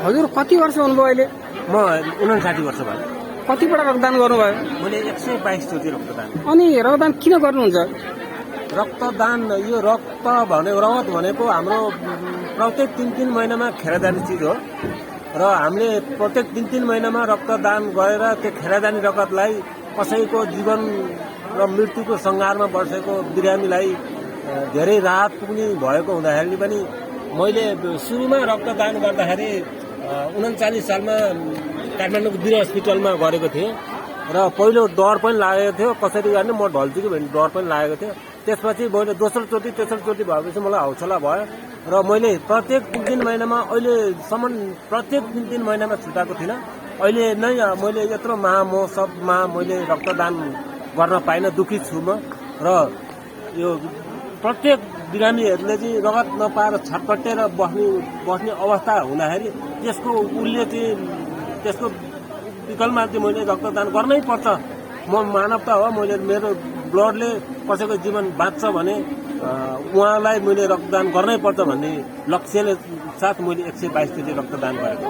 हजुर कति वर्ष हुनुभयो अहिले? म 59 वर्ष भयो। कतिपल्ट रक्तदान गर्नुभयो? मैले 122 चोटि रक्तदान। अनि रक्तदान किन गर्नुहुन्छ? रक्तदान यो रगत भनेको हाम्रो प्रत्येक 3-3 महिनामा खेर जाने चिज हो र हामीले प्रत्येक 3-3 महिनामा रक्तदान गरेर त्यो खेर जाने रगतलाई कसैको जीवन र मृत्युको सङ्घारमा बसेको बिरामीलाई धेरै राहत पुग्ने भएको हुँदाखेरि पनि मैले सुरुमा रक्तदान गर्दाखेरि 39 सालमा काठमाडौँको वीर हस्पिटलमा गरेको थिएँ र पहिलो डर पनि लागेको थियो, कसरी गर्ने म ढल्छु कि भन्ने डर पनि लागेको थियो। त्यसपछि मैले तेस्रो चोटि भएपछि मलाई हौसला भयो र मैले प्रत्येक 3-3 महिनामा अहिलेसम्म प्रत्येक 3-3 महिनामा छुटाएको थिइनँ। अहिले नै मैले यत्रो महामहोत्सवमा मैले रक्तदान गर्न पाइनँ, दुखी छु म। र यो प्रत्येक बिरामीहरूले चाहिँ रगत नपाएर छटपटेर बस्ने अवस्था हुँदाखेरि त्यसको विकल्पमा चाहिँ मैले रक्तदान गर्नै पर्छ। म मानवता हो, मेरो ब्लडले कसैको जीवन बाँच्छ भने उहाँलाई मैले रक्तदान गर्नै पर्छ भन्ने लक्ष्यले साथ मैले 122 चोटि रक्तदान गरेको।